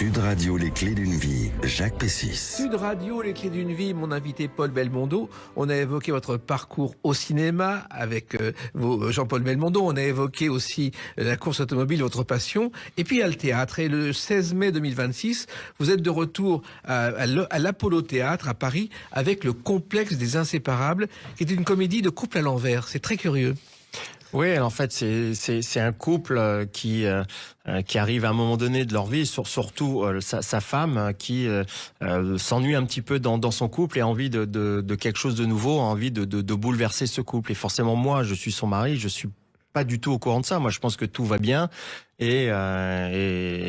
Sud Radio, les clés d'une vie, Jacques Pessis. Sud Radio, les clés d'une vie, mon invité Paul Belmondo. On a évoqué votre parcours au cinéma avec Jean-Paul Belmondo. On a évoqué aussi la course automobile, votre passion. Et puis il y a le théâtre. Et le 16 mai 2026, vous êtes de retour à l'Apollo Théâtre à Paris avec Le Complexe des Inséparables, qui est une comédie de couple à l'envers. C'est très curieux. Oui, en fait, c'est un couple qui arrive à un moment donné de leur vie, surtout sa femme qui s'ennuie un petit peu dans son couple et a envie de quelque chose de nouveau, a envie de bouleverser ce couple. Et forcément, moi, je suis son mari, je suis pas du tout au courant de ça. Moi, je pense que tout va bien. Et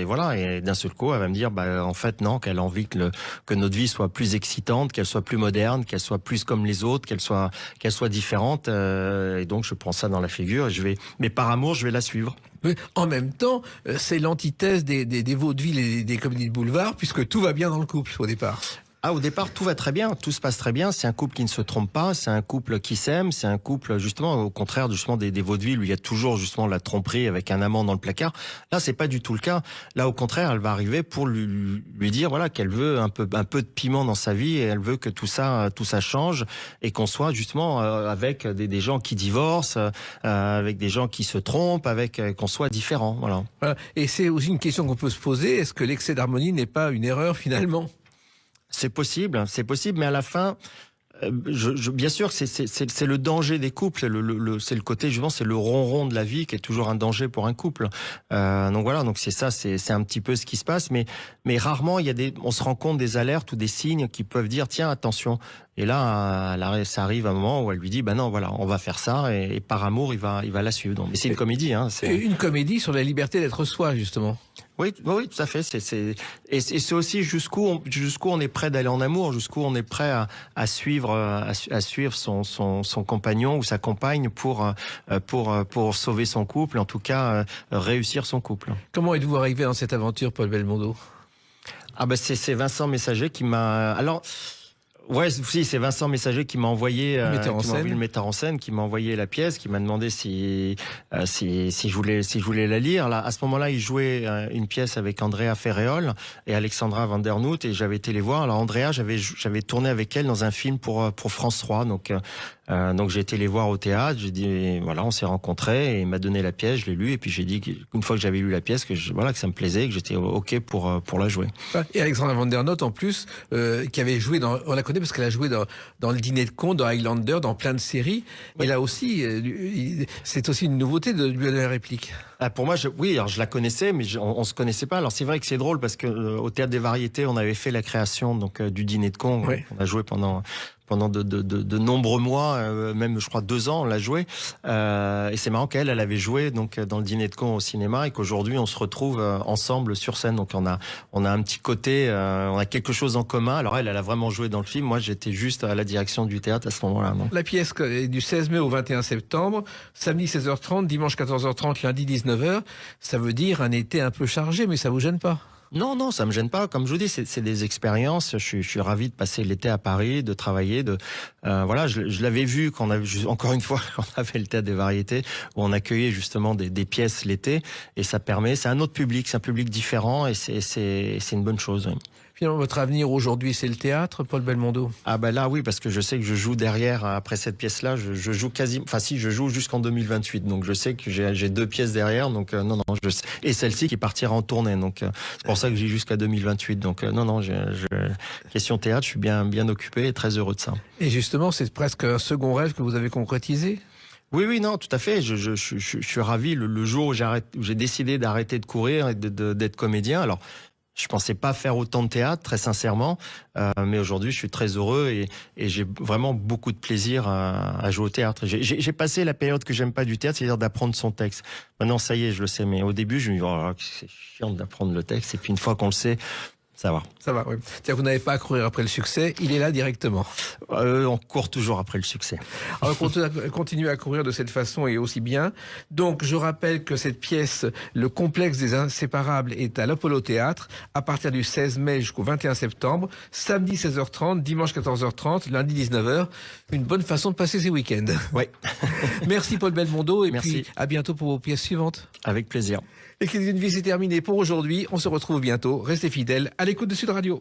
voilà. Et d'un seul coup, elle va me dire, en fait, non, qu'elle a envie que notre vie soit plus excitante, qu'elle soit plus moderne, qu'elle soit plus comme les autres, qu'elle soit différente. Et donc, je prends ça dans la figure et mais par amour, je vais la suivre. Mais en même temps, c'est l'antithèse des vaudevilles et des comédies de boulevard, puisque tout va bien dans le couple au départ. Ah, au départ, tout va très bien, tout se passe très bien. C'est un couple qui ne se trompe pas, c'est un couple qui s'aime, c'est un couple justement au contraire justement des vaudevilles où il y a toujours justement la tromperie avec un amant dans le placard. Là, c'est pas du tout le cas. Là, au contraire, elle va arriver pour lui dire voilà qu'elle veut un peu de piment dans sa vie et elle veut que tout ça change et qu'on soit justement avec des gens qui divorcent, avec des gens qui se trompent, avec qu'on soit différents. Voilà. Et c'est aussi une question qu'on peut se poser. Est-ce que l'excès d'harmonie n'est pas une erreur finalement ? C'est possible, mais à la fin, bien sûr, c'est le danger des couples, c'est le côté justement, c'est le ronron de la vie qui est toujours un danger pour un couple. Donc voilà, donc c'est un petit peu ce qui se passe, mais rarement on se rend compte des alertes ou des signes qui peuvent dire tiens attention. Et là, ça arrive à un moment où elle lui dit non, voilà, on va faire ça et par amour, il va la suivre. Donc, mais c'est une comédie, hein. C'est une comédie sur la liberté d'être soi, justement. Oui, tout à fait. Et c'est aussi jusqu'où on est prêt d'aller en amour, jusqu'où on est prêt à suivre son compagnon ou sa compagne pour sauver son couple, en tout cas réussir son couple. Comment êtes-vous arrivé dans cette aventure, Paul Belmondo ? C'est Vincent Messager qui m'a. Alors. Ouais, si, c'est Vincent Messager qui m'a envoyé le metteur en scène, qui m'a envoyé la pièce, qui m'a demandé si je voulais la lire. Là, à ce moment-là, il jouait une pièce avec Andrea Ferréol et Alexandra Van der Noot et j'avais été les voir. Alors Andrea, j'avais tourné avec elle dans un film pour France 3, donc j'ai été les voir au théâtre. J'ai dit voilà, on s'est rencontrés et il m'a donné la pièce, je l'ai lue et puis j'ai dit qu'une fois que j'avais lu la pièce que ça me plaisait, que j'étais ok pour la jouer. Et Alexandra Van der Noot en plus, qui avait joué on la connaît parce qu'elle a joué dans Le Dîner de Con, dans Highlander, dans plein de séries. Oui. Et là aussi, c'est aussi une nouveauté de lui donner la réplique. Pour moi, alors je la connaissais, mais on se connaissait pas. Alors c'est vrai que c'est drôle parce que au Théâtre des Variétés, on avait fait la création du Dîner de Con. Oui. On a joué pendant de nombreux mois, même je crois 2 ans, on l'a joué. Et c'est marrant qu'elle avait joué donc dans Le Dîner de Con au cinéma et qu'aujourd'hui on se retrouve ensemble sur scène. Donc on a un petit côté, on a quelque chose en commun. Alors elle a vraiment joué dans le film. Moi j'étais juste à la direction du théâtre à ce moment-là. Donc. La pièce est du 16 mai au 21 septembre, samedi 16h30, dimanche 14h30, lundi 19h. Ça veut dire un été un peu chargé, mais ça vous gêne pas ? Non, ça me gêne pas. Comme je vous dis, c'est des expériences. Je suis ravi de passer l'été à Paris, de travailler. Voilà, je l'avais vu encore une fois, quand on avait le Théâtre des Variétés, où on accueillait justement des pièces l'été, et ça permet. C'est un autre public, c'est un public différent, et c'est une bonne chose. Oui. Finalement, votre avenir aujourd'hui, c'est le théâtre, Paul Belmondo ? Là, oui, parce que je sais que je joue derrière, après cette pièce-là, je joue je joue jusqu'en 2028, donc je sais que j'ai 2 pièces derrière, donc non, et celle-ci qui partira en tournée, donc c'est pour ça que j'ai jusqu'à 2028, donc question théâtre, je suis bien occupé et très heureux de ça. Et justement, c'est presque un second rêve que vous avez concrétisé ? Oui, non, tout à fait. Je suis ravi le jour où j'ai décidé d'arrêter de courir et d'être comédien. Alors, je pensais pas faire autant de théâtre, très sincèrement, mais aujourd'hui, je suis très heureux et j'ai vraiment beaucoup de plaisir à jouer au théâtre. J'ai passé la période que j'aime pas du théâtre, c'est-à-dire d'apprendre son texte. Maintenant, ça y est, je le sais, mais au début, je me dis c'est chiant d'apprendre le texte. Et puis une fois qu'on le sait, ça va. Ça va, oui. C'est-à-dire que vous n'avez pas à courir après le succès, il est là directement. On court toujours après le succès. Alors, continuez à courir de cette façon et aussi bien. Donc, je rappelle que cette pièce, Le Complexe des Inséparables, est à l'Apollo Théâtre à partir du 16 mai jusqu'au 21 septembre, samedi 16h30, dimanche 14h30, lundi 19h. Une bonne façon de passer ces week-ends. Oui. Merci Paul Belmondo et Merci. Puis à bientôt pour vos pièces suivantes. Avec plaisir. Les clés d'une vie, c'est terminé pour aujourd'hui. On se retrouve bientôt. Restez fidèles à l'écoute de Sud Radio.